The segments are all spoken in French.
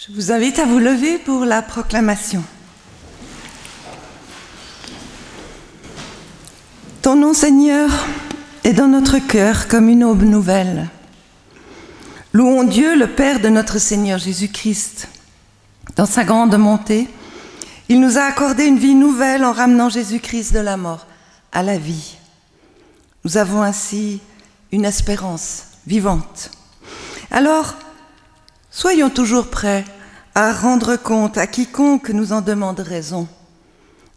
Je vous invite à vous lever pour la proclamation. Ton nom, Seigneur, est dans notre cœur comme une aube nouvelle. Louons Dieu, le Père de notre Seigneur Jésus-Christ. Dans sa grande montée, il nous a accordé une vie nouvelle en ramenant Jésus-Christ de la mort à la vie. Nous avons ainsi une espérance vivante. Alors, soyons toujours prêts à rendre compte à quiconque nous en demande raison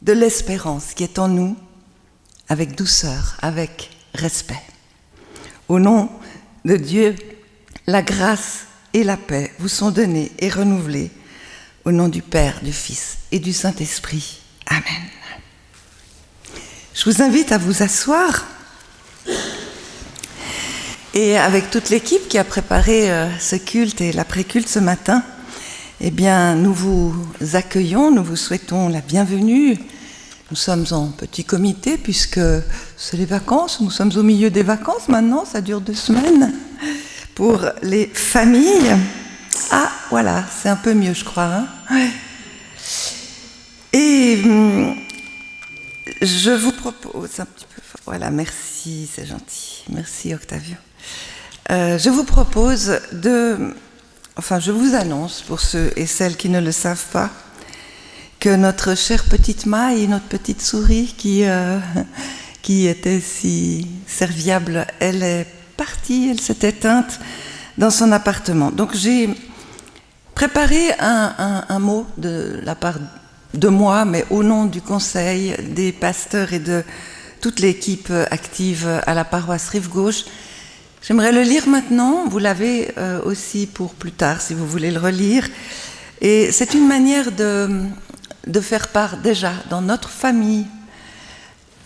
de l'espérance qui est en nous, avec douceur, avec respect. Au nom de Dieu, la grâce et la paix vous sont données et renouvelées au nom du Père, du Fils et du Saint-Esprit. Amen. Je vous invite à vous asseoir. Et avec toute l'équipe qui a préparé ce culte et l'après-culte ce matin, eh bien, nous vous accueillons, nous vous souhaitons la bienvenue. Nous sommes en petit comité puisque c'est les vacances, nous sommes au milieu des vacances maintenant, ça dure 2 semaines pour les familles. Ah, voilà, c'est un peu mieux, je crois. Hein, ouais. Et je vous propose un petit peu... Voilà, merci, c'est gentil. Merci, Octavio. Je vous propose je vous annonce, pour ceux et celles qui ne le savent pas, que notre chère petite Maï, notre petite souris qui était si serviable, elle est partie, elle s'est éteinte dans son appartement. Donc j'ai préparé un mot de la part de moi, mais au nom du conseil, des pasteurs et de toute l'équipe active à la paroisse Rive-Gauche. J'aimerais le lire maintenant, vous l'avez aussi pour plus tard si vous voulez le relire. Et c'est une manière de faire part déjà dans notre famille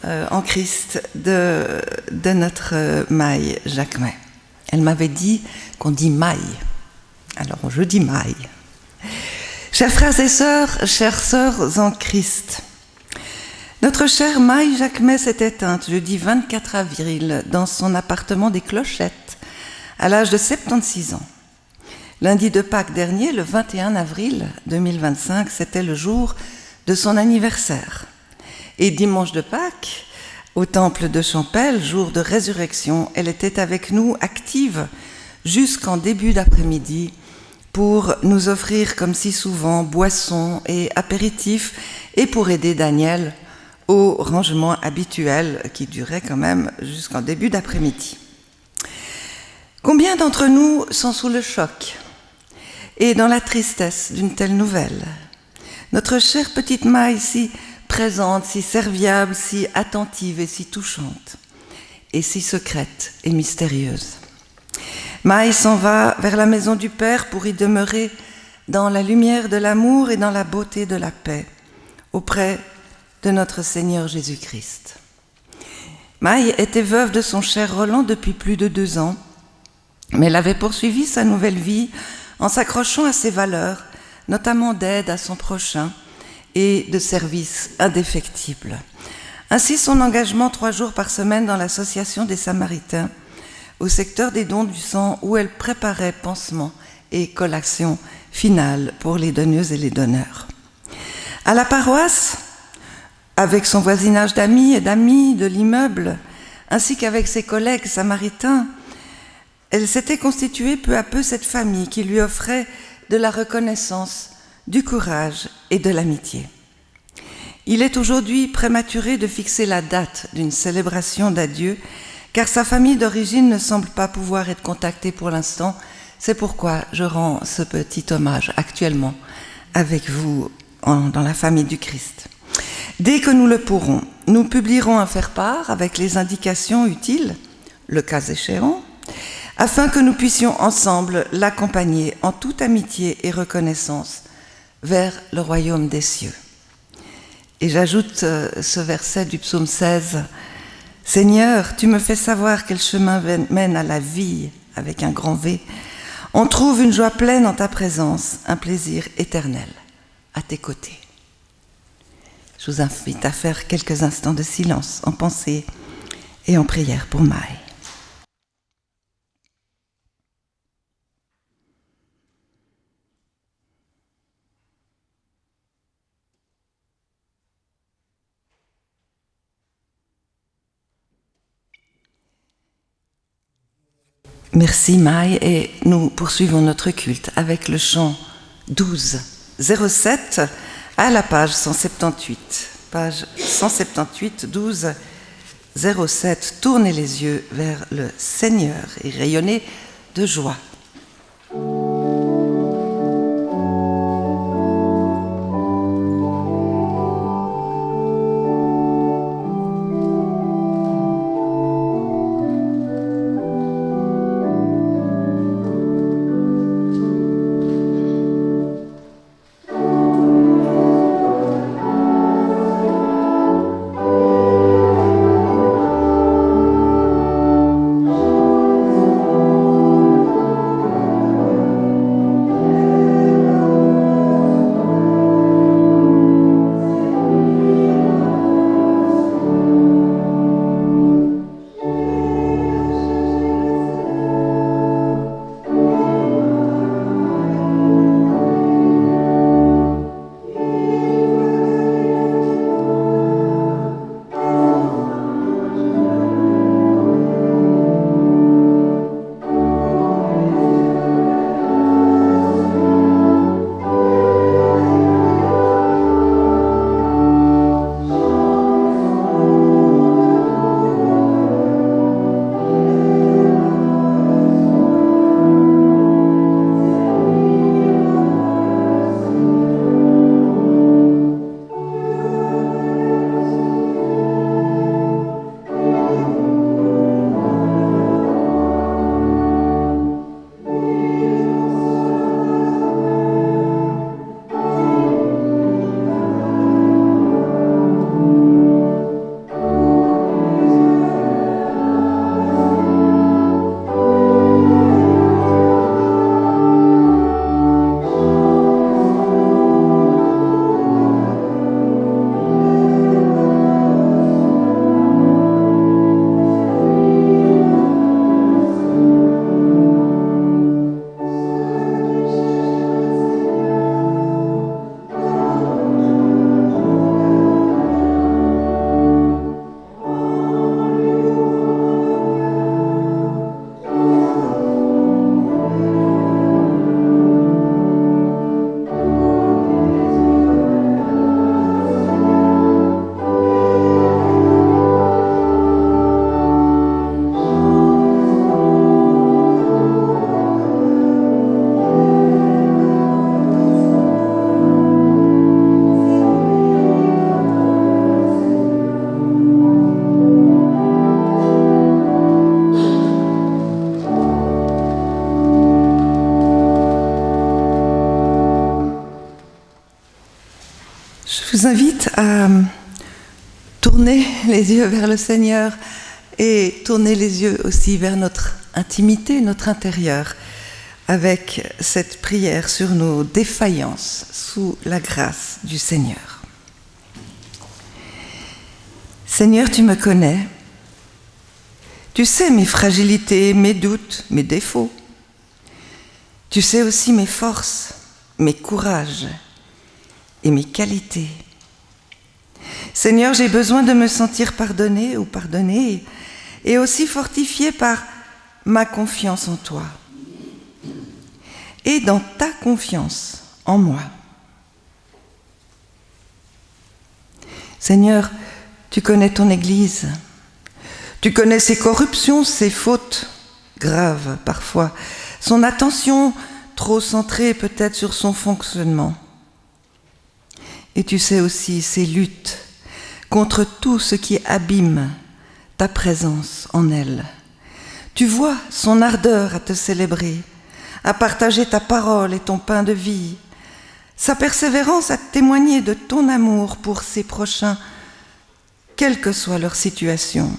en Christ de notre Maï Jacquemet. Elle m'avait dit qu'on dit Maï, alors je dis Maï. Chers frères et sœurs, chères sœurs en Christ, notre chère Maï Jacquemet s'est éteinte jeudi 24 avril dans son appartement des Clochettes à l'âge de 76 ans. Lundi de Pâques dernier, le 21 avril 2025, c'était le jour de son anniversaire. Et dimanche de Pâques, au temple de Champel, jour de résurrection, elle était avec nous active jusqu'en début d'après-midi pour nous offrir, comme si souvent, boissons et apéritifs et pour aider Daniel au rangement habituel qui durait quand même jusqu'en début d'après-midi. Combien d'entre nous sont sous le choc et dans la tristesse d'une telle nouvelle? Notre chère petite Maï, si présente, si serviable, si attentive et si touchante, et si secrète et mystérieuse. Maï s'en va vers la maison du Père pour y demeurer dans la lumière de l'amour et dans la beauté de la paix, auprès de notre Seigneur Jésus-Christ. Maï était veuve de son cher Roland depuis plus de 2 ans, mais elle avait poursuivi sa nouvelle vie en s'accrochant à ses valeurs, notamment d'aide à son prochain et de service indéfectible. Ainsi, son engagement 3 jours par semaine dans l'association des Samaritains, au secteur des dons du sang, où elle préparait pansements et collations finales pour les donneuses et les donneurs. À la paroisse, avec son voisinage d'amis et d'amis de l'immeuble, ainsi qu'avec ses collègues samaritains, elle s'était constituée peu à peu cette famille qui lui offrait de la reconnaissance, du courage et de l'amitié. Il est aujourd'hui prématuré de fixer la date d'une célébration d'adieu, car sa famille d'origine ne semble pas pouvoir être contactée pour l'instant. C'est pourquoi je rends ce petit hommage actuellement avec vous dans la famille du Christ. Dès que nous le pourrons, nous publierons un faire-part avec les indications utiles, le cas échéant, afin que nous puissions ensemble l'accompagner en toute amitié et reconnaissance vers le royaume des cieux. Et j'ajoute ce verset du psaume 16. « Seigneur, tu me fais savoir quel chemin mène à la vie avec un grand V. On trouve une joie pleine en ta présence, un plaisir éternel à tes côtés. » Je vous invite à faire quelques instants de silence en pensée et en prière pour Maï. Merci Maï, et nous poursuivons notre culte avec le chant 1207 à la page 178. Page 178, 1207. Tournez les yeux vers le Seigneur et rayonnez de joie. Je vous invite à tourner les yeux vers le Seigneur et tourner les yeux aussi vers notre intimité, notre intérieur, avec cette prière sur nos défaillances sous la grâce du Seigneur. Seigneur, tu me connais. Tu sais mes fragilités, mes doutes, mes défauts. Tu sais aussi mes forces, mes courages et mes qualités. Seigneur, j'ai besoin de me sentir pardonné ou pardonnée et aussi fortifié par ma confiance en toi et dans ta confiance en moi. Seigneur, tu connais ton Église, tu connais ses corruptions, ses fautes graves parfois, son attention trop centrée peut-être sur son fonctionnement. Et tu sais aussi ses luttes contre tout ce qui abîme ta présence en elle. Tu vois son ardeur à te célébrer, à partager ta parole et ton pain de vie, sa persévérance à témoigner de ton amour pour ses prochains, quelle que soit leur situation,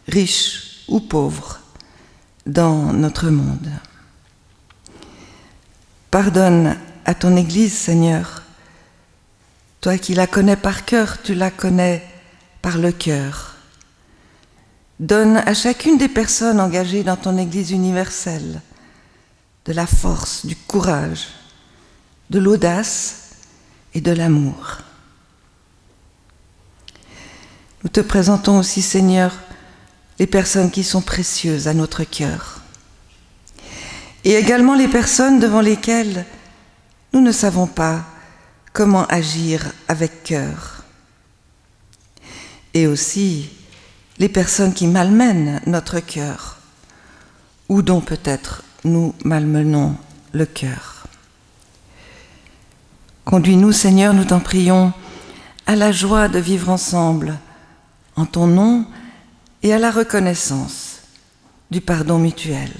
riche ou pauvre, dans notre monde. Pardonne à ton Église, Seigneur. Toi qui la connais par cœur, tu la connais par le cœur. Donne à chacune des personnes engagées dans ton Église universelle de la force, du courage, de l'audace et de l'amour. Nous te présentons aussi, Seigneur, les personnes qui sont précieuses à notre cœur. et également les personnes devant lesquelles nous ne savons pas comment agir avec cœur, et aussi les personnes qui malmènent notre cœur, ou dont peut-être nous malmenons le cœur. Conduis-nous, Seigneur, nous t'en prions, à la joie de vivre ensemble, en ton nom, et à la reconnaissance du pardon mutuel.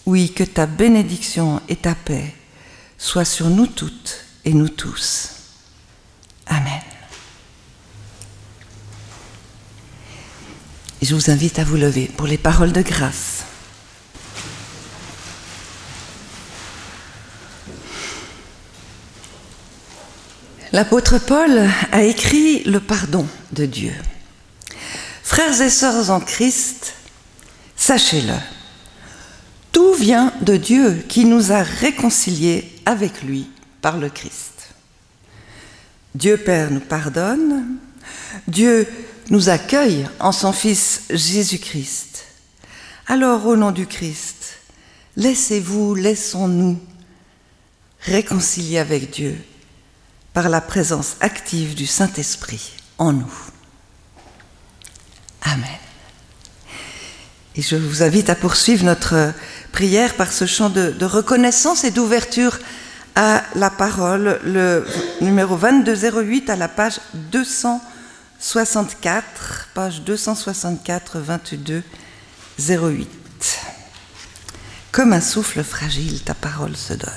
Oui, que ta bénédiction et ta paix soient sur nous toutes et nous tous. Amen. Et je vous invite à vous lever pour les paroles de grâce. L'apôtre Paul a écrit le pardon de Dieu. Frères et sœurs en Christ, sachez-le, tout vient de Dieu qui nous a réconciliés avec lui par le Christ. Dieu Père nous pardonne, Dieu nous accueille en son Fils Jésus-Christ. Alors, au nom du Christ, laissons-nous réconcilier avec Dieu par la présence active du Saint-Esprit en nous. Amen. Et je vous invite à poursuivre notre prière par ce chant de reconnaissance et d'ouverture à la parole, le numéro 2208 à la page 264, page 264, 2208. Comme un souffle fragile, ta parole se donne.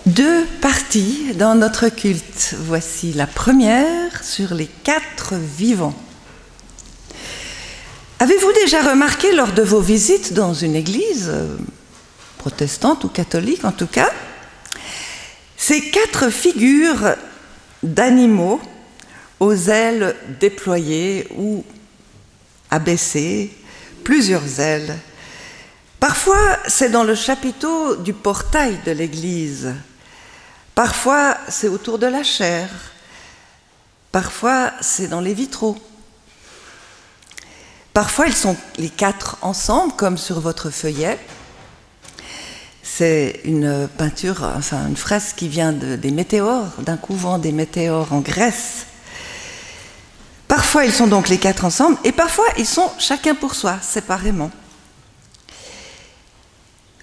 Deux parties dans notre culte. Voici la première sur les 4 vivants. Avez-vous déjà remarqué lors de vos visites dans une église, protestante ou catholique en tout cas, ces 4 figures d'animaux aux ailes déployées ou abaissées, plusieurs ailes. Parfois, c'est dans le chapiteau du portail de l'église. Parfois, c'est autour de la chaire. Parfois, c'est dans les vitraux. Parfois, ils sont les 4 ensemble, comme sur votre feuillet. C'est une peinture, enfin une fresque qui vient des météores, d'un couvent des météores en Grèce. Parfois, Parfois, ils sont donc les quatre ensemble, et parfois, ils sont chacun pour soi, séparément.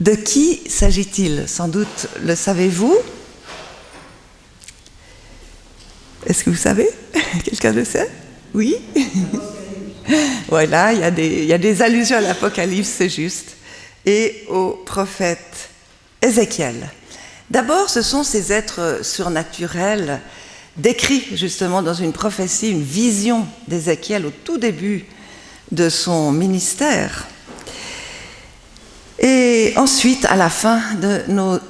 De qui s'agit-il? Sans doute le savez-vous? Est-ce que vous savez? Quelqu'un le sait? Oui. Voilà, il y a des allusions à l'Apocalypse, c'est juste, et au prophète Ézéchiel. D'abord, ce sont ces êtres surnaturels décrits justement dans une prophétie, une vision d'Ézéchiel au tout début de son ministère. Et ensuite, à la fin de nos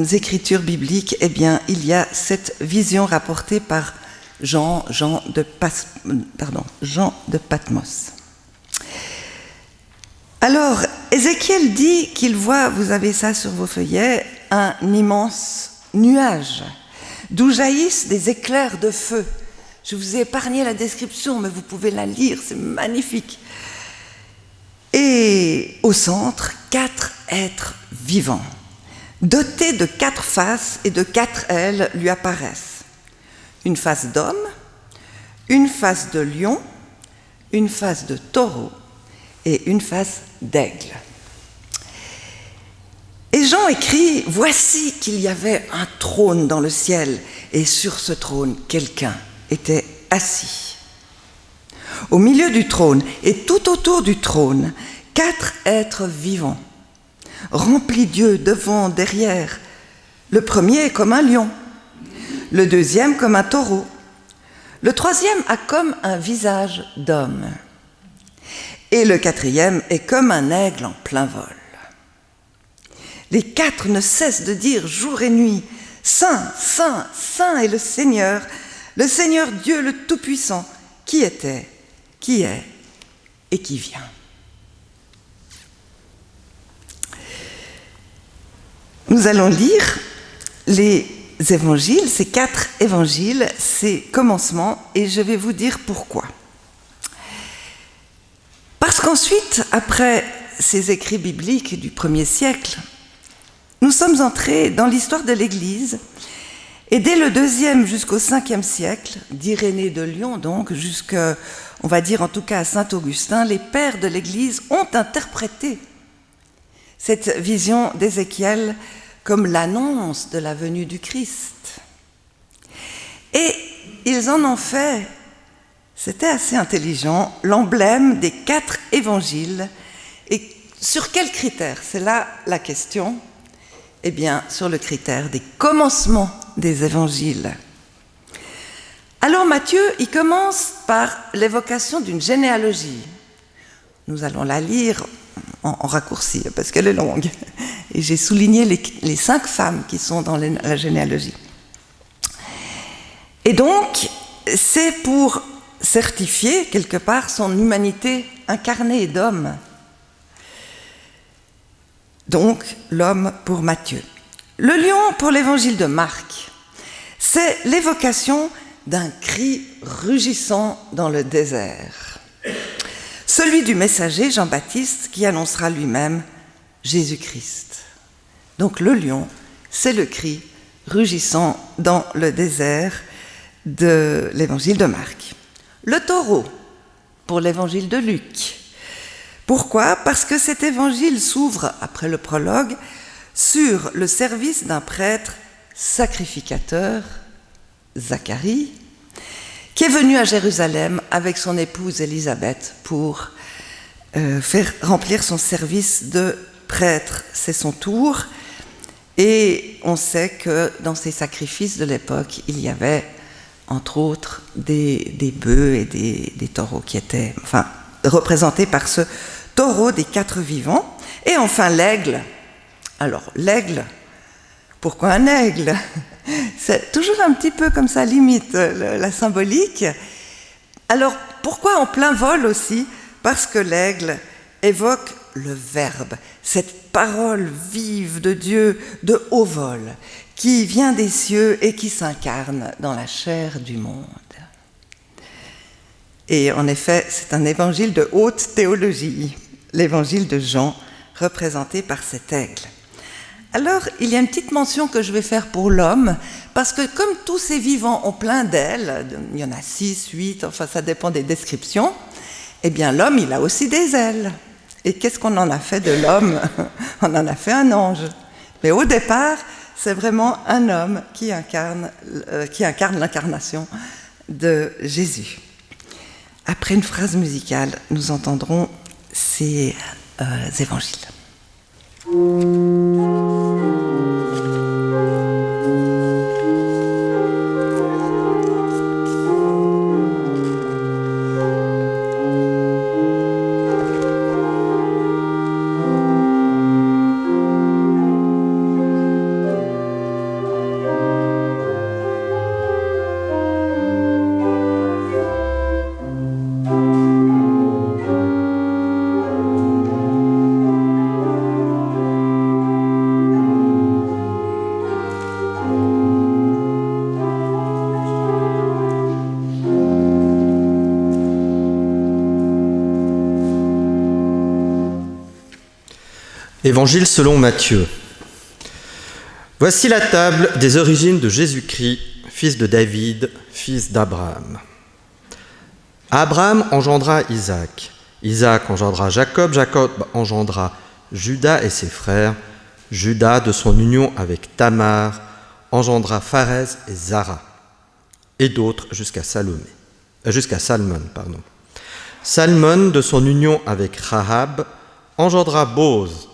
écritures bibliques, eh bien, il y a cette vision rapportée par Jean de Patmos. Alors, Ézéchiel dit qu'il voit, vous avez ça sur vos feuillets, un immense nuage, d'où jaillissent des éclairs de feu. Je vous ai épargné la description, mais vous pouvez la lire, c'est magnifique. Et au centre, 4 êtres vivants, dotés de 4 faces et de 4 ailes lui apparaissent. Une face d'homme, une face de lion, une face de taureau et une face d'aigle. Et Jean écrit « Voici qu'il y avait un trône dans le ciel, et sur ce trône, quelqu'un était assis. Au milieu du trône et tout autour du trône, 4 êtres vivants, remplis d'yeux devant, derrière. Le premier est comme un lion, le deuxième comme un taureau, le troisième a comme un visage d'homme, et le quatrième est comme un aigle en plein vol. Les 4 ne cessent de dire jour et nuit, « Saint, Saint, Saint est le Seigneur Dieu le Tout-Puissant, qui était, qui est et qui vient. » Nous allons lire les évangiles, ces 4 évangiles, ces commencements, et je vais vous dire pourquoi. Parce qu'ensuite, après ces écrits bibliques du 1er siècle, nous sommes entrés dans l'histoire de l'Église, et dès le 2e jusqu'au 5e siècle, d'Irénée de Lyon donc, jusqu'à, on va dire en tout cas à Saint-Augustin, les pères de l'Église ont interprété cette vision d'Ézéchiel comme l'annonce de la venue du Christ. Et ils en ont fait, c'était assez intelligent, l'emblème des 4 évangiles. Et sur quels critères? C'est là la question. Eh bien, sur le critère des commencements des évangiles. Alors Matthieu, il commence par l'évocation d'une généalogie. Nous allons la lire en raccourci, parce qu'elle est longue. Et j'ai souligné les 5 femmes qui sont dans la généalogie. Et donc, c'est pour certifier, quelque part, son humanité incarnée d'homme. Donc, l'homme pour Matthieu. Le lion pour l'évangile de Marc, c'est l'évocation d'un cri rugissant dans le désert. Celui du messager Jean-Baptiste qui annoncera lui-même Jésus-Christ. Donc le lion, c'est le cri rugissant dans le désert de l'évangile de Marc. Le taureau pour l'évangile de Luc. Pourquoi? Parce que cet évangile s'ouvre, après le prologue, sur le service d'un prêtre sacrificateur, Zacharie, qui est venu à Jérusalem avec son épouse Élisabeth pour faire remplir son service de prêtre. C'est son tour. Et on sait que dans ces sacrifices de l'époque, il y avait, entre autres, des bœufs et des taureaux qui étaient représentés par ce taureau des 4 vivants. Et enfin l'aigle. Alors l'aigle, pourquoi un aigle? C'est toujours un petit peu comme ça, limite la symbolique. Alors pourquoi en plein vol aussi? Parce que l'aigle évoque le Verbe, cette parole vive de Dieu de haut vol, qui vient des cieux et qui s'incarne dans la chair du monde. Et en effet, c'est un évangile de haute théologie, l'évangile de Jean, représenté par cet aigle. Alors, il y a une petite mention que je vais faire pour l'homme, parce que comme tous ces vivants ont plein d'ailes, il y en a 6, 8, enfin ça dépend des descriptions, eh bien l'homme, il a aussi des ailes. Et qu'est-ce qu'on en a fait de l'homme? On en a fait un ange. Mais au départ, c'est vraiment un homme qui incarne l'incarnation de Jésus. Après une phrase musicale, nous entendrons ces évangiles. Évangile selon Matthieu. Voici la table des origines de Jésus-Christ, fils de David, fils d'Abraham. Abraham engendra Isaac. Isaac engendra Jacob. Jacob engendra Judas et ses frères. Judas, de son union avec Tamar, engendra Pharez et Zara, et d'autres jusqu'à Salmon. Salmon, de son union avec Rahab, engendra Boz.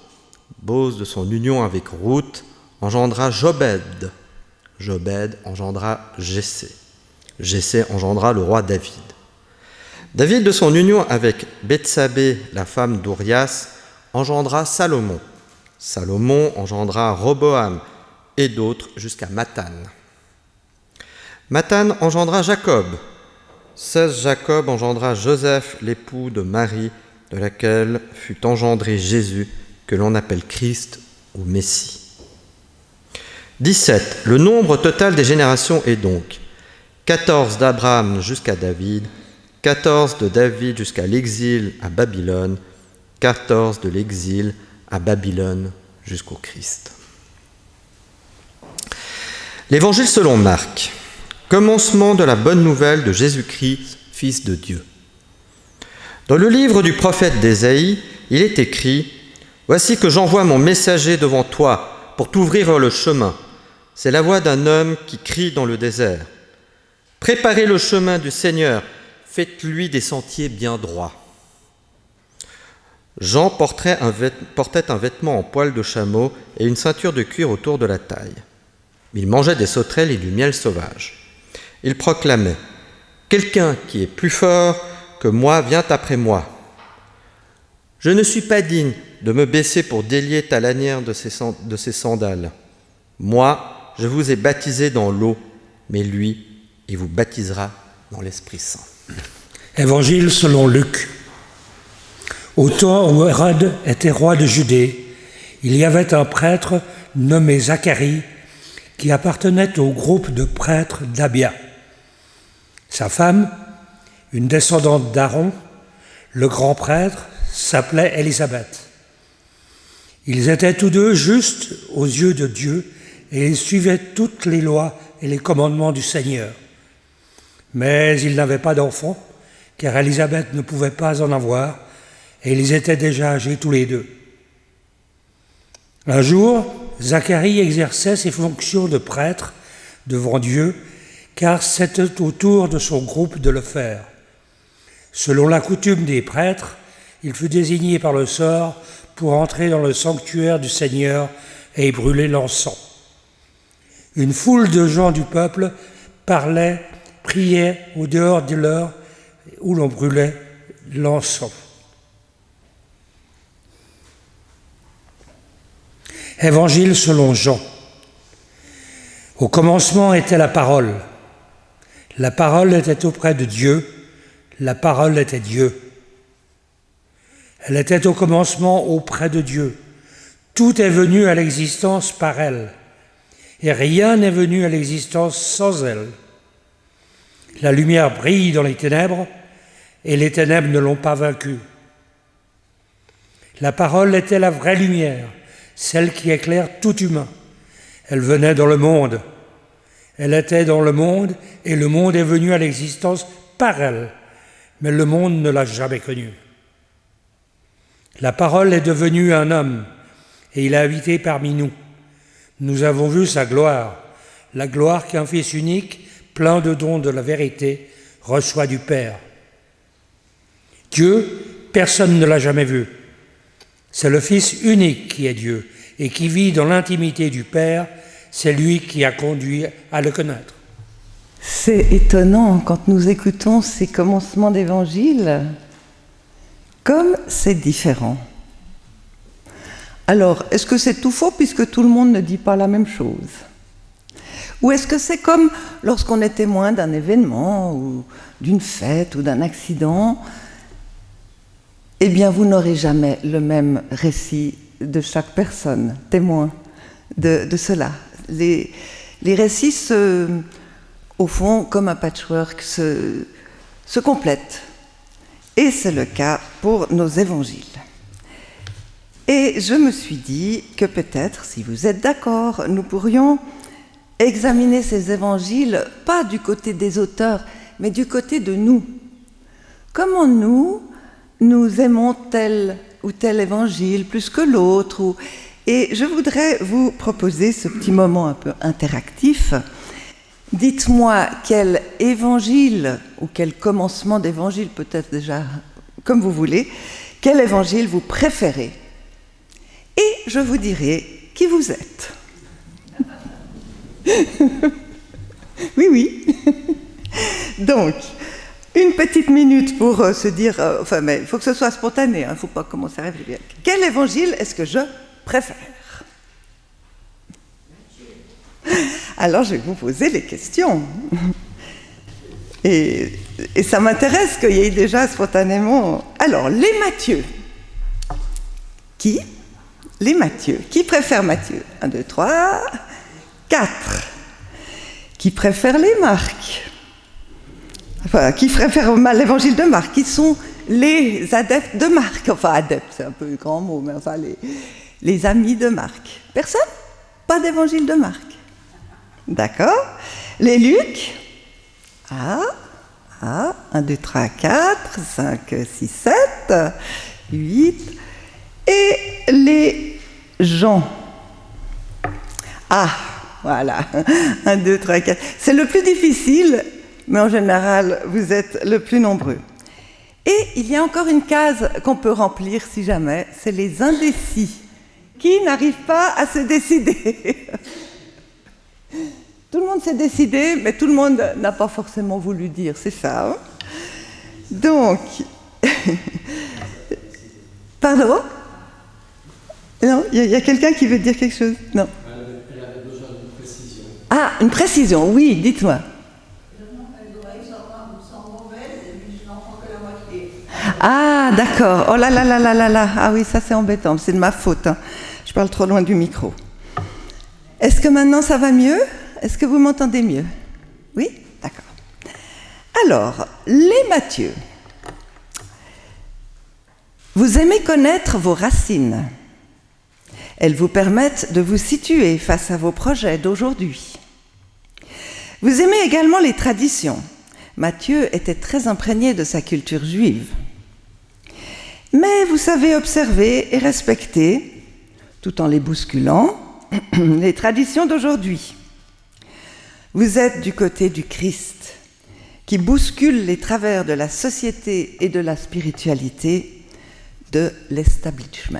Boz, de son union avec Ruth, engendra Jobed. Jobed engendra Jessé. Jessé engendra le roi David. David, de son union avec Bethsabée, la femme d'Urias, engendra Salomon. Salomon engendra Roboam, et d'autres jusqu'à Mathan. Mathan engendra Jacob. Jacob engendra Joseph, l'époux de Marie, de laquelle fut engendré Jésus, que l'on appelle Christ ou Messie. 17. Le nombre total des générations est donc 14 d'Abraham jusqu'à David, 14 de David jusqu'à l'exil à Babylone, 14 de l'exil à Babylone jusqu'au Christ. L'Évangile selon Marc. Commencement de la bonne nouvelle de Jésus-Christ, Fils de Dieu. Dans le livre du prophète d'Ésaïe, il est écrit « Voici que j'envoie mon messager devant toi pour t'ouvrir le chemin. C'est la voix d'un homme qui crie dans le désert. Préparez le chemin du Seigneur, faites-lui des sentiers bien droits. » Jean portait un vêtement en poil de chameau et une ceinture de cuir autour de la taille. Il mangeait des sauterelles et du miel sauvage. Il proclamait « Quelqu'un qui est plus fort que moi vient après moi. Je ne suis pas digne de me baisser pour délier ta lanière de ses sandales. Moi, je vous ai baptisé dans l'eau, mais lui, il vous baptisera dans l'Esprit Saint. » Évangile selon Luc. Au temps où Hérode était roi de Judée, il y avait un prêtre nommé Zacharie qui appartenait au groupe de prêtres d'Abia. Sa femme, une descendante d'Aaron, le grand prêtre, s'appelait Élisabeth. Ils étaient tous deux justes aux yeux de Dieu et ils suivaient toutes les lois et les commandements du Seigneur. Mais ils n'avaient pas d'enfants, car Élisabeth ne pouvait pas en avoir, et ils étaient déjà âgés tous les deux. Un jour, Zacharie exerçait ses fonctions de prêtre devant Dieu, car c'était au tour de son groupe de le faire. Selon la coutume des prêtres, il fut désigné par le sort pour entrer dans le sanctuaire du Seigneur et y brûler l'encens. Une foule de gens du peuple parlaient, priaient au dehors de l'heure où l'on brûlait l'encens. Évangile selon Jean. Au commencement était la parole. La parole était auprès de Dieu. La parole était Dieu. Elle était au commencement auprès de Dieu. Tout est venu à l'existence par elle, et rien n'est venu à l'existence sans elle. La lumière brille dans les ténèbres, et les ténèbres ne l'ont pas vaincue. La parole était la vraie lumière, celle qui éclaire tout humain. Elle venait dans le monde. Elle était dans le monde et le monde est venu à l'existence par elle. Mais le monde ne l'a jamais connue. La parole est devenue un homme et il a habité parmi nous. Nous avons vu sa gloire, la gloire qu'un Fils unique, plein de dons de la vérité, reçoit du Père. Dieu, personne ne l'a jamais vu. C'est le Fils unique qui est Dieu et qui vit dans l'intimité du Père. C'est lui qui a conduit à le connaître. C'est étonnant quand nous écoutons ces commencements d'évangile, comme c'est différent. Alors, est-ce que c'est tout faux puisque tout le monde ne dit pas la même chose? Ou est-ce que c'est comme lorsqu'on est témoin d'un événement ou d'une fête ou d'un accident? Eh bien, vous n'aurez jamais le même récit de chaque personne, témoin de cela. Les récits, au fond, comme un patchwork, se complètent. Et c'est le cas pour nos évangiles. Et je me suis dit que peut-être, si vous êtes d'accord, nous pourrions examiner ces évangiles, pas du côté des auteurs, mais du côté de nous. Comment nous aimons tel ou tel évangile plus que l'autre. Et je voudrais vous proposer ce petit moment un peu interactif. Dites-moi quel évangile ou quel commencement d'évangile, peut-être déjà comme vous voulez, quel évangile vous préférez. Et je vous dirai qui vous êtes. Oui. Donc, une petite minute pour se dire, mais il faut que ce soit spontané, il ne faut pas commencer à réfléchir. Quel évangile est-ce que je préfère? Alors, je vais vous poser les questions. Et ça m'intéresse qu'il y ait déjà spontanément... Alors, les Matthieu. Qui? Les Matthieu. Qui préfère Matthieu? 1, 2, 3, 4. Qui préfère les Marc? Enfin, qui préfère l'évangile de Marc? Qui sont les adeptes de Marc? Enfin, adeptes, c'est un peu un grand mot, mais enfin, les amis de Marc. Personne? Pas d'évangile de Marc? D'accord. Les Luc? 1, 2, 3, 4, 5, 6, 7, 8. Et les Jean? Voilà. 1, 2, 3, 4. C'est le plus difficile, mais en général, vous êtes le plus nombreux. Et il y a encore une case qu'on peut remplir si jamais, c'est les indécis, qui n'arrivent pas à se décider. Tout le monde s'est décidé, mais tout le monde n'a pas forcément voulu dire, c'est ça. Hein? Donc, pardon? Non, il y a quelqu'un qui veut dire quelque chose? Non. Elle avait besoin d'une précision. Ah, une précision, oui, dites-moi. Ah, d'accord. Oh là là là là là là. Ah oui, ça c'est embêtant, c'est de ma faute. Hein. Je parle trop loin du micro. Est-ce que maintenant ça va mieux? Est-ce que vous m'entendez mieux? Oui? D'accord. Alors, les Matthieu. Vous aimez connaître vos racines. Elles vous permettent de vous situer face à vos projets d'aujourd'hui. Vous aimez également les traditions. Matthieu était très imprégné de sa culture juive. Mais vous savez observer et respecter, tout en les bousculant, les traditions d'aujourd'hui. Vous êtes du côté du Christ, qui bouscule les travers de la société et de la spiritualité de l'establishment.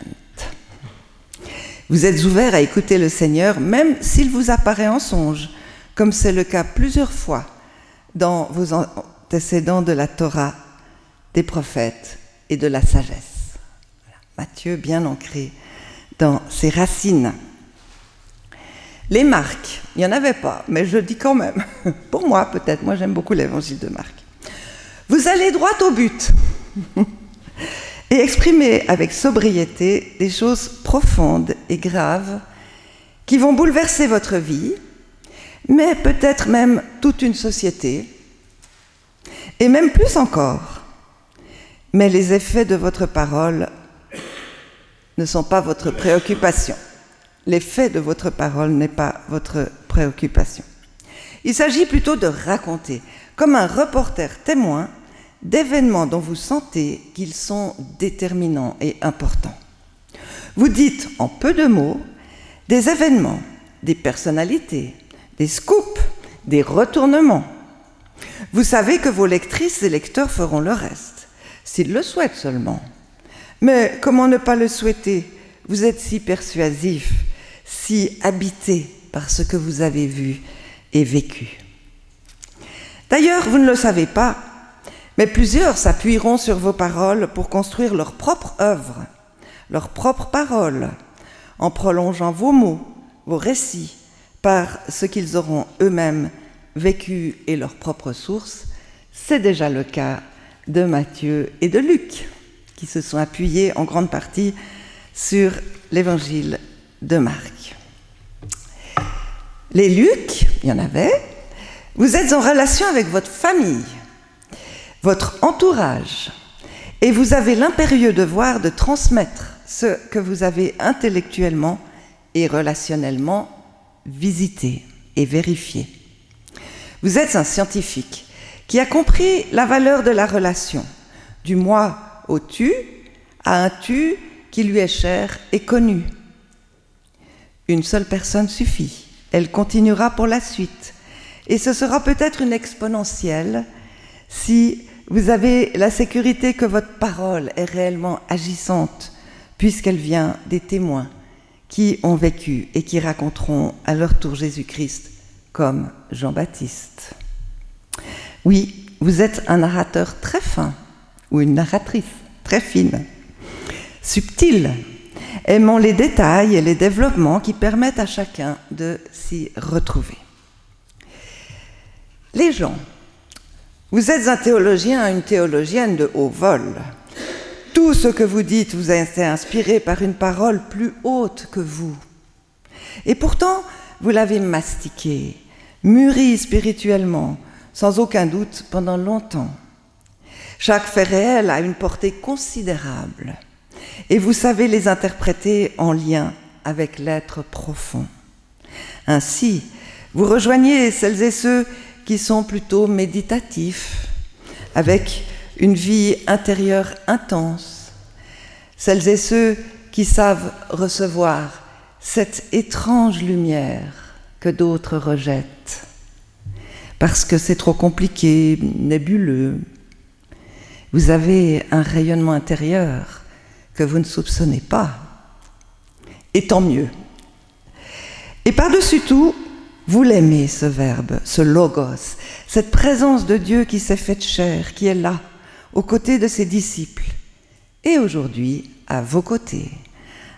Vous êtes ouvert à écouter le Seigneur, même s'il vous apparaît en songe, comme c'est le cas plusieurs fois dans vos antécédents de la Torah, des prophètes et de la sagesse. Voilà. Matthieu, bien ancré dans ses racines. Les Marc, il n'y en avait pas, mais je dis quand même, pour moi peut-être, moi j'aime beaucoup l'évangile de Marc. Vous allez droit au but et exprimez avec sobriété des choses profondes et graves qui vont bouleverser votre vie, mais peut-être même toute une société, et même plus encore. Mais les effets de votre parole ne sont pas votre préoccupation. l'effet de votre parole n'est pas votre préoccupation. Il s'agit plutôt de raconter, comme un reporter témoin, d'événements dont vous sentez qu'ils sont déterminants et importants. Vous dites en peu de mots des événements, des personnalités, des scoops, des retournements. Vous savez que vos lectrices et lecteurs feront le reste, s'ils le souhaitent seulement. Mais comment ne pas le souhaiter? Vous êtes si persuasif, si habité par ce que vous avez vu et vécu. D'ailleurs, vous ne le savez pas, mais plusieurs s'appuieront sur vos paroles pour construire leur propre œuvre, leurs propres paroles, en prolongeant vos mots, vos récits, par ce qu'ils auront eux-mêmes vécu et leurs propres sources. C'est déjà le cas de Matthieu et de Luc, qui se sont appuyés en grande partie sur l'évangile de Marc. Les Luc, il y en avait, vous êtes en relation avec votre famille, votre entourage, et vous avez l'impérieux devoir de transmettre ce que vous avez intellectuellement et relationnellement visité et vérifié. Vous êtes un scientifique qui a compris la valeur de la relation, du moi au tu à un tu qui lui est cher et connu. Une seule personne suffit, elle continuera pour la suite, et ce sera peut-être une exponentielle si vous avez la sécurité que votre parole est réellement agissante, puisqu'elle vient des témoins qui ont vécu et qui raconteront à leur tour Jésus-Christ, comme Jean-Baptiste. Oui, vous êtes un narrateur très fin, ou une narratrice très fine, subtile, aimant les détails et les développements qui permettent à chacun de s'y retrouver. Les gens, vous êtes un théologien, une théologienne de haut vol. Tout ce que vous dites vous a été inspiré par une parole plus haute que vous. Et pourtant, vous l'avez mastiqué, mûri spirituellement, sans aucun doute pendant longtemps. Chaque fait réel a une portée considérable, et vous savez les interpréter en lien avec l'être profond. Ainsi, vous rejoignez celles et ceux qui sont plutôt méditatifs, avec une vie intérieure intense, celles et ceux qui savent recevoir cette étrange lumière que d'autres rejettent, parce que c'est trop compliqué, nébuleux. Vous avez un rayonnement intérieur que vous ne soupçonnez pas, et tant mieux. Et par-dessus tout, vous l'aimez, ce verbe, ce logos, cette présence de Dieu qui s'est faite chair, qui est là, aux côtés de ses disciples, et aujourd'hui à vos côtés,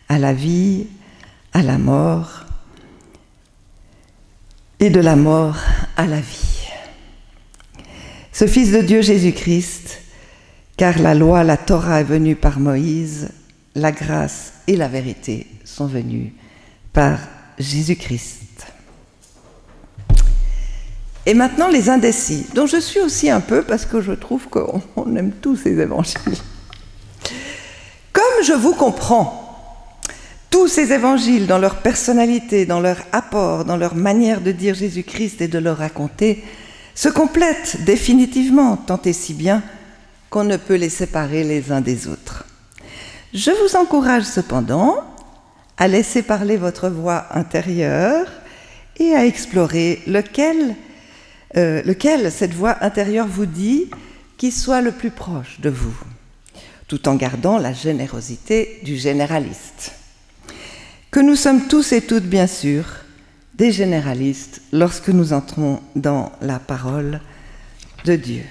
à la vie, à la mort, et de la mort à la vie. Ce Fils de Dieu Jésus-Christ, car la loi, la Torah est venue par Moïse, la grâce et la vérité sont venues par Jésus-Christ. Et maintenant les indécis, dont je suis aussi un peu parce que je trouve qu'on aime tous ces évangiles. Comme je vous comprends, tous ces évangiles dans leur personnalité, dans leur apport, dans leur manière de dire Jésus-Christ et de le raconter, se complètent définitivement, tant et si bien qu'on ne peut les séparer les uns des autres. Je vous encourage cependant à laisser parler votre voix intérieure et à explorer lequel cette voix intérieure vous dit qui soit le plus proche de vous, tout en gardant la générosité du généraliste. Que nous sommes tous et toutes, bien sûr, des généralistes lorsque nous entrons dans la parole de Dieu.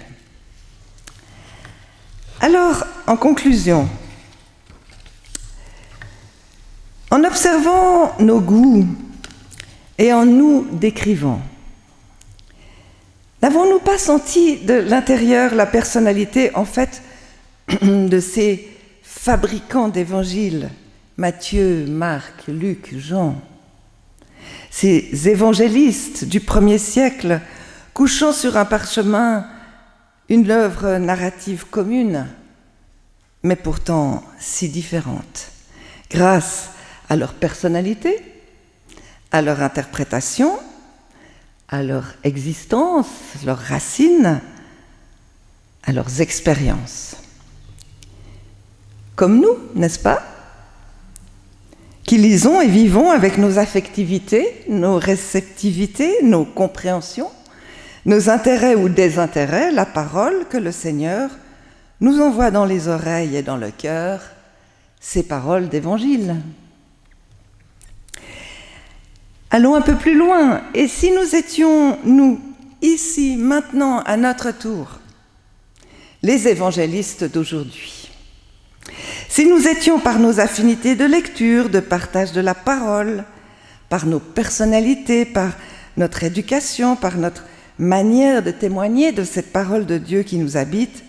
Alors, en conclusion, en observant nos goûts et en nous décrivant, n'avons-nous pas senti de l'intérieur la personnalité, en fait, de ces fabricants d'évangiles, Matthieu, Marc, Luc, Jean, ces évangélistes du 1er siècle, couchant sur un parchemin une œuvre narrative commune, mais pourtant si différente, grâce à leur personnalité, à leur interprétation, à leur existence, leurs racines, à leurs expériences. Comme nous, n'est-ce pas? Qui lisons et vivons avec nos affectivités, nos réceptivités, nos compréhensions, nos intérêts ou désintérêts, la parole que le Seigneur nous envoie dans les oreilles et dans le cœur, ces paroles d'évangile. Allons un peu plus loin. Et si nous étions, nous, ici, maintenant, à notre tour, les évangélistes d'aujourd'hui, si nous étions par nos affinités de lecture, de partage de la parole, par nos personnalités, par notre éducation, par notre manière de témoigner de cette parole de Dieu qui nous habite,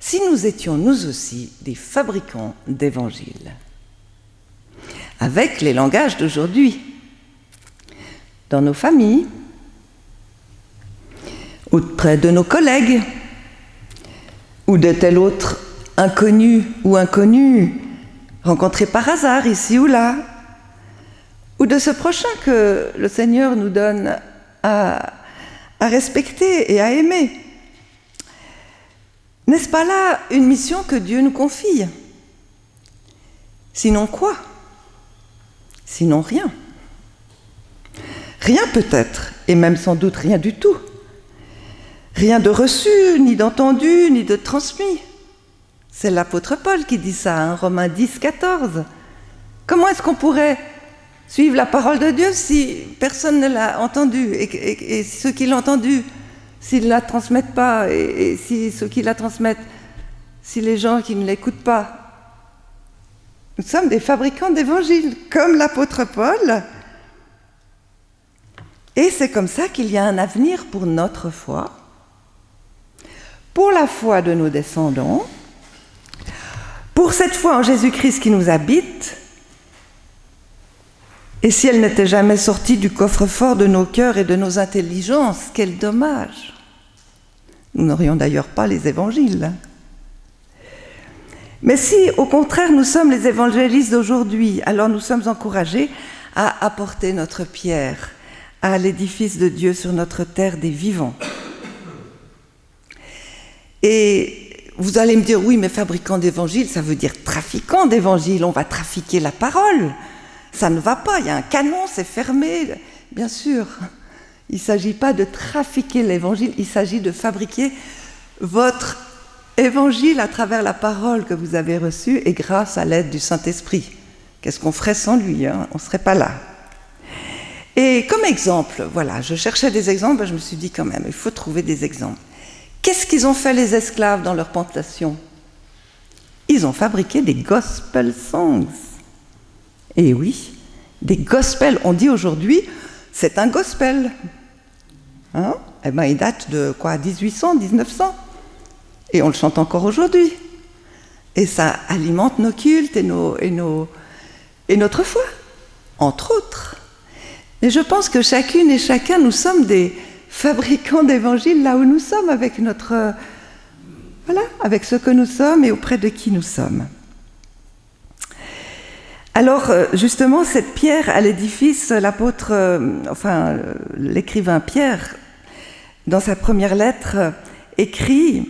si nous étions nous aussi des fabricants d'évangiles, avec les langages d'aujourd'hui, dans nos familles, auprès de nos collègues, ou de tel autre inconnu ou inconnue rencontré par hasard ici ou là, ou de ce prochain que le Seigneur nous donne à respecter et à aimer. N'est-ce pas là une mission que Dieu nous confie? Sinon quoi? Sinon rien. Rien peut-être, et même sans doute rien du tout. Rien de reçu, ni d'entendu, ni de transmis. C'est l'apôtre Paul qui dit ça, hein, Romains 10, 14. Comment est-ce qu'on pourrait suivre la parole de Dieu si personne ne l'a entendue et ceux qui l'ont entendue, s'ils ne la transmettent pas, et si ceux qui la transmettent, si les gens qui ne l'écoutent pas? Nous sommes des fabricants d'évangiles, comme l'apôtre Paul. Et c'est comme ça qu'il y a un avenir pour notre foi, pour la foi de nos descendants, pour cette foi en Jésus-Christ qui nous habite. Et si elle n'était jamais sortie du coffre-fort de nos cœurs et de nos intelligences, quel dommage! Nous n'aurions d'ailleurs pas les évangiles. Mais si, au contraire, nous sommes les évangélistes d'aujourd'hui, alors nous sommes encouragés à apporter notre pierre à l'édifice de Dieu sur notre terre des vivants. Et vous allez me dire, oui, mais fabricant d'évangiles, ça veut dire trafiquant d'évangiles, on va trafiquer la parole. Ça ne va pas, il y a un canon, c'est fermé. Bien sûr, il ne s'agit pas de trafiquer l'évangile, il s'agit de fabriquer votre évangile à travers la parole que vous avez reçue et grâce à l'aide du Saint-Esprit. Qu'est-ce qu'on ferait sans lui, hein? On ne serait pas là. Et comme exemple, voilà, je cherchais des exemples, je me suis dit quand même, il faut trouver des exemples. Qu'est-ce qu'ils ont fait les esclaves dans leur plantation? Ils ont fabriqué des gospel songs. Et oui, des gospels, on dit aujourd'hui, c'est un gospel. Hein? Eh bien, il date de quoi, 1800, 1900. Et on le chante encore aujourd'hui. Et ça alimente nos cultes et notre foi, entre autres. Et je pense que chacune et chacun, nous sommes des fabricants d'évangiles là où nous sommes, avec avec ce que nous sommes et auprès de qui nous sommes. Alors, justement, cette pierre à l'édifice, l'écrivain Pierre, dans sa première lettre, écrit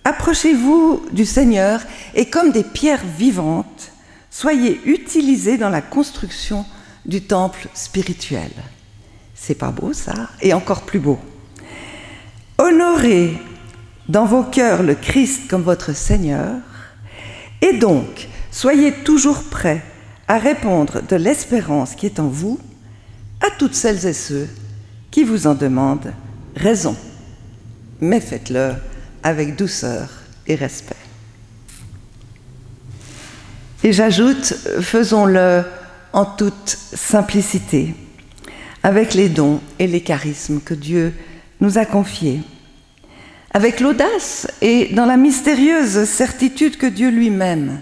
approchez-vous du Seigneur et comme des pierres vivantes, soyez utilisés dans la construction du temple spirituel. C'est pas beau ça? Et encore plus beau. Honorez dans vos cœurs le Christ comme votre Seigneur, et donc soyez toujours prêts à répondre de l'espérance qui est en vous à toutes celles et ceux qui vous en demandent raison. Mais faites-le avec douceur et respect. Et j'ajoute, faisons-le en toute simplicité, avec les dons et les charismes que Dieu nous a confiés, avec l'audace et dans la mystérieuse certitude que Dieu lui-même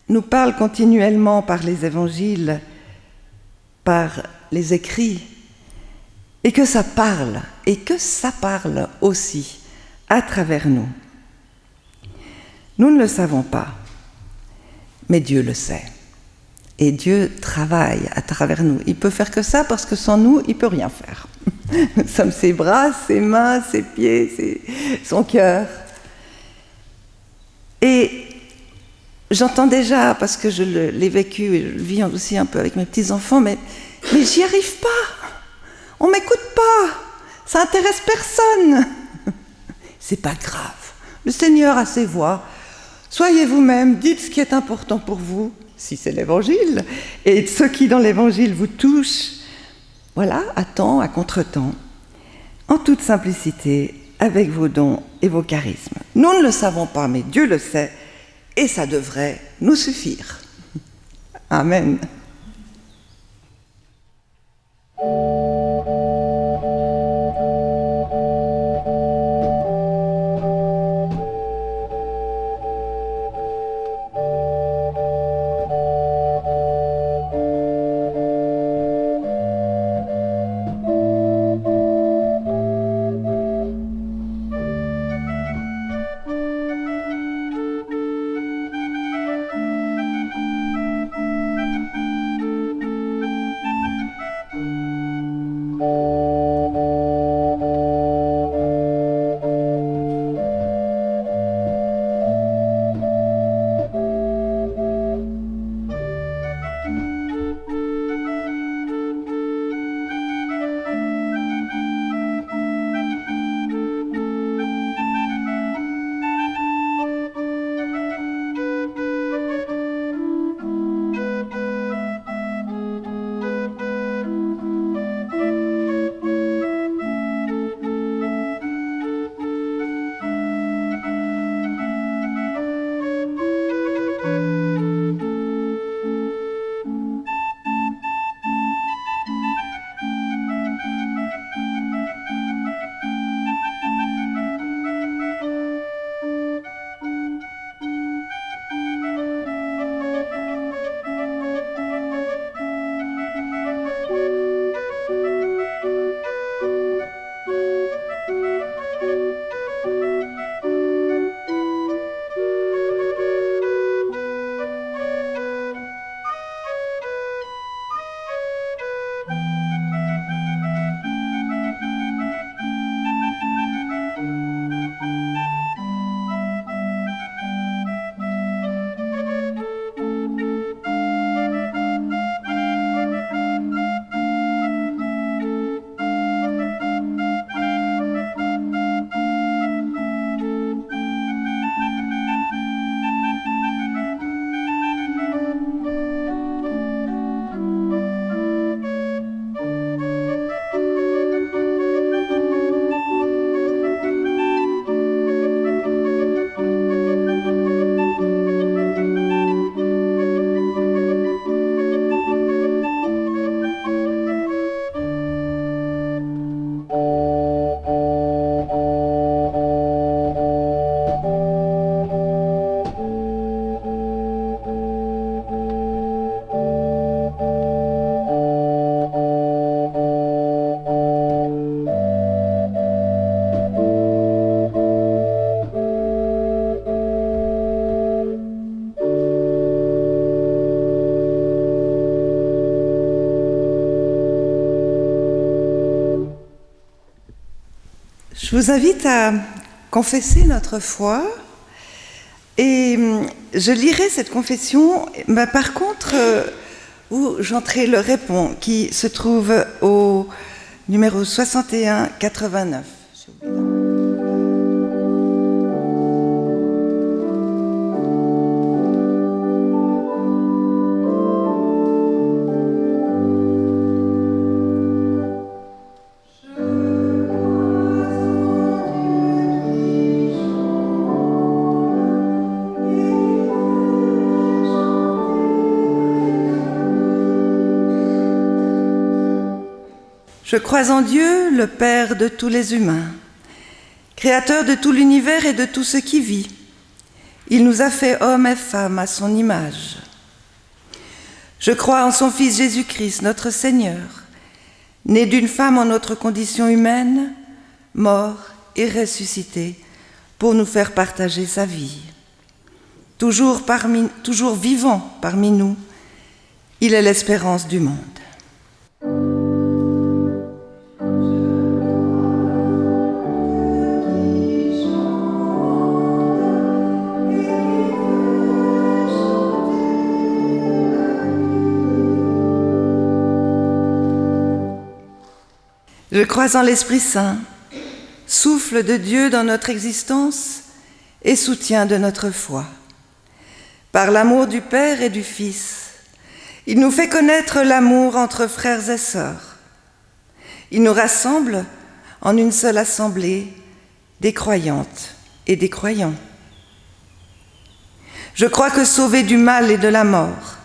nous parle continuellement par les évangiles, par les écrits, et que ça parle aussi à travers nous. Nous ne le savons pas, mais Dieu le sait. Et Dieu travaille à travers nous. Il peut faire que ça parce que sans nous, il peut rien faire. Nous sommes ses bras, ses mains, ses pieds, son cœur. Et j'entends déjà, parce que je l'ai vécu et je le vis aussi un peu avec mes petits-enfants, mais j'y arrive pas. On m'écoute pas. Ça intéresse personne. C'est pas grave. Le Seigneur a ses voies. Soyez vous-même, dites ce qui est important pour vous, si c'est l'Évangile, et ce qui dans l'Évangile vous touche, voilà, à temps, à contre-temps, en toute simplicité, avec vos dons et vos charismes. Nous ne le savons pas, mais Dieu le sait, et ça devrait nous suffire. Amen. Je vous invite à confesser notre foi et je lirai cette confession. Mais par contre, où j'entrerai le répond qui se trouve au numéro 61 89. Je crois en Dieu, le Père de tous les humains, créateur de tout l'univers et de tout ce qui vit. Il nous a fait hommes et femmes à son image. Je crois en son Fils Jésus-Christ, notre Seigneur, né d'une femme en notre condition humaine, mort et ressuscité pour nous faire partager sa vie. Toujours vivant parmi nous, Il est l'espérance du monde. Je crois en l'Esprit Saint, souffle de Dieu dans notre existence et soutien de notre foi. Par l'amour du Père et du Fils, il nous fait connaître l'amour entre frères et sœurs. Il nous rassemble en une seule assemblée des croyantes et des croyants. Je crois que sauvés du mal et de la mort,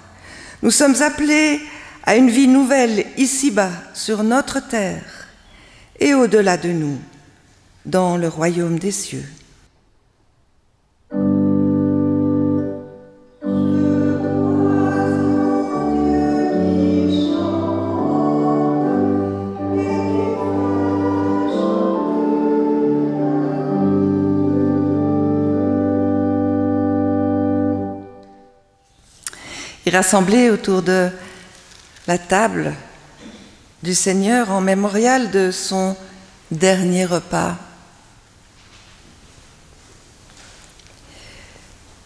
nous sommes appelés à une vie nouvelle ici-bas, sur notre terre, et au-delà de nous, dans le royaume des cieux. Et rassemblés autour de la table du Seigneur en mémorial de son dernier repas,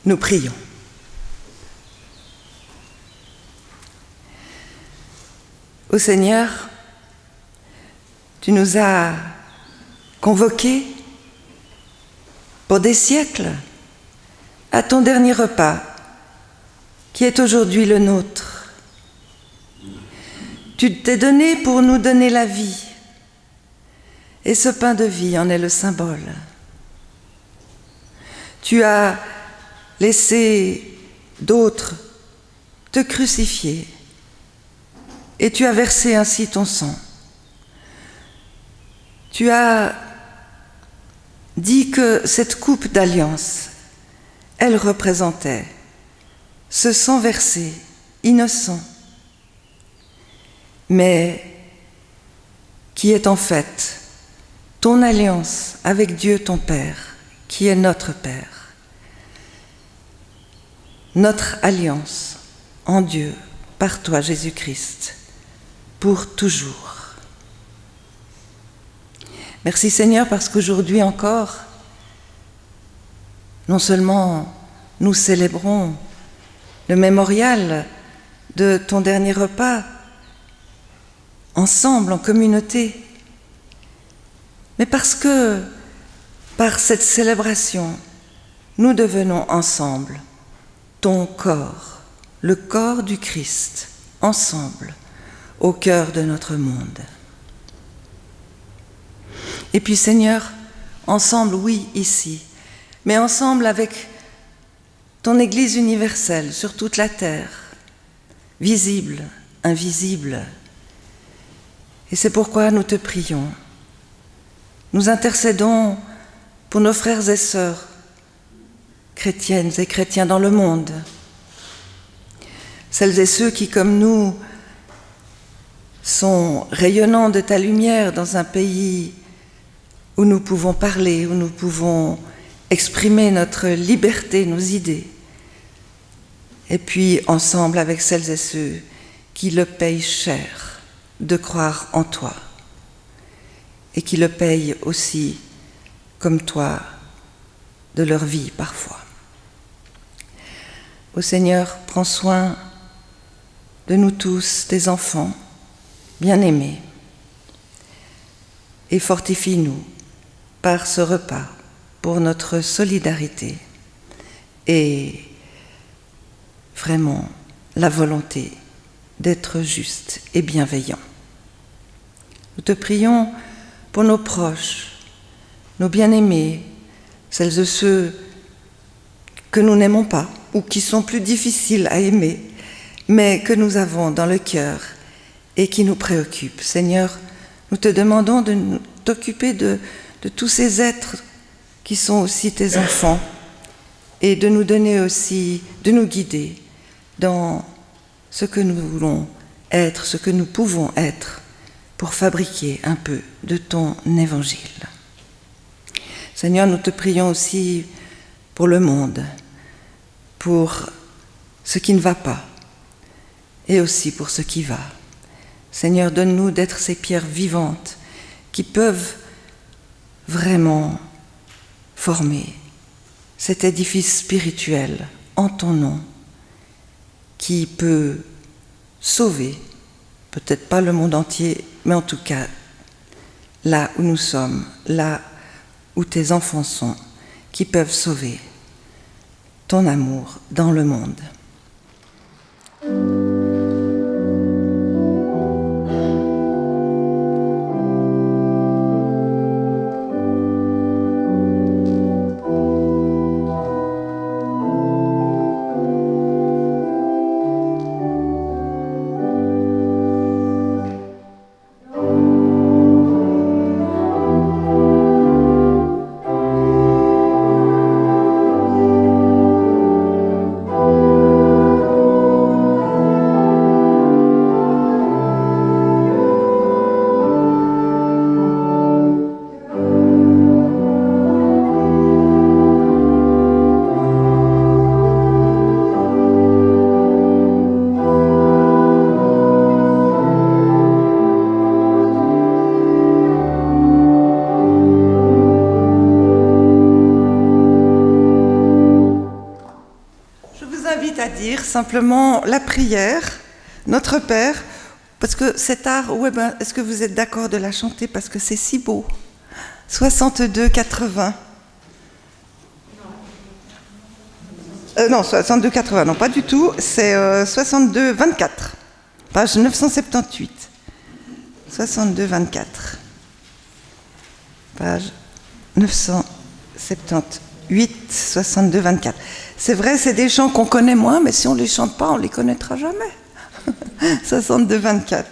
nous prions. Ô Seigneur, tu nous as convoqués pour des siècles à ton dernier repas, qui est aujourd'hui le nôtre. Tu t'es donné pour nous donner la vie, et ce pain de vie en est le symbole. Tu as laissé d'autres te crucifier, et tu as versé ainsi ton sang. Tu as dit que cette coupe d'alliance, elle représentait ce sang versé, innocent, mais qui est en fait ton alliance avec Dieu ton Père, qui est notre Père. Notre alliance en Dieu, par toi Jésus-Christ, pour toujours. Merci Seigneur, parce qu'aujourd'hui encore, non seulement nous célébrons le mémorial de ton dernier repas, ensemble, en communauté, mais parce que, par cette célébration, nous devenons ensemble ton corps, le corps du Christ, ensemble, au cœur de notre monde. Et puis Seigneur, ensemble, oui, ici, mais ensemble avec ton Église universelle sur toute la terre, visible, invisible. Et c'est pourquoi nous te prions. Nous intercédons pour nos frères et sœurs, chrétiennes et chrétiens dans le monde, celles et ceux qui, comme nous, sont rayonnants de ta lumière dans un pays où nous pouvons parler, où nous pouvons exprimer notre liberté, nos idées. Et puis ensemble avec celles et ceux qui le payent cher de croire en toi et qui le payent aussi, comme toi, de leur vie parfois. Ô Seigneur, prends soin de nous tous, tes enfants, bien-aimés, et fortifie-nous par ce repas pour notre solidarité et vraiment la volonté d'être juste et bienveillant. Nous te prions pour nos proches, nos bien-aimés, celles et ceux que nous n'aimons pas ou qui sont plus difficiles à aimer, mais que nous avons dans le cœur et qui nous préoccupent. Seigneur, nous te demandons de t'occuper de tous ces êtres qui sont aussi tes enfants et de nous donner aussi, de nous guider dans ce que nous voulons être, ce que nous pouvons être pour fabriquer un peu de ton évangile. Seigneur, nous te prions aussi pour le monde, pour ce qui ne va pas, et aussi pour ce qui va. Seigneur, donne-nous d'être ces pierres vivantes qui peuvent vraiment former cet édifice spirituel en ton nom qui peut sauver, peut-être pas le monde entier, mais en tout cas là où nous sommes, là où tes enfants sont, qui peuvent sauver ton amour dans le monde. À dire simplement la prière, Notre Père, parce que cet art, est-ce que vous êtes d'accord de la chanter parce que c'est si beau. 62-80. Non, 62-80, non pas du tout, c'est 62-24, page 978. 62-24, page 978, 62-24. C'est vrai, c'est des chants qu'on connaît moins, mais si on ne les chante pas, on ne les connaîtra jamais. 62-24.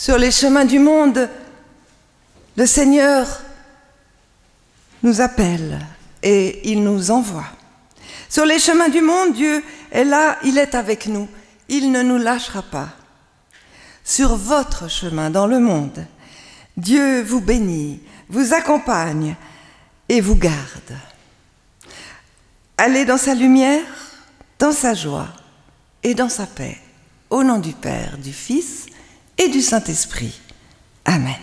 Sur les chemins du monde, le Seigneur nous appelle et il nous envoie. Sur les chemins du monde, Dieu est là, il est avec nous, il ne nous lâchera pas. Sur votre chemin dans le monde, Dieu vous bénit, vous accompagne et vous garde. Allez dans sa lumière, dans sa joie et dans sa paix, au nom du Père, du Fils et du Saint-Esprit. Amen.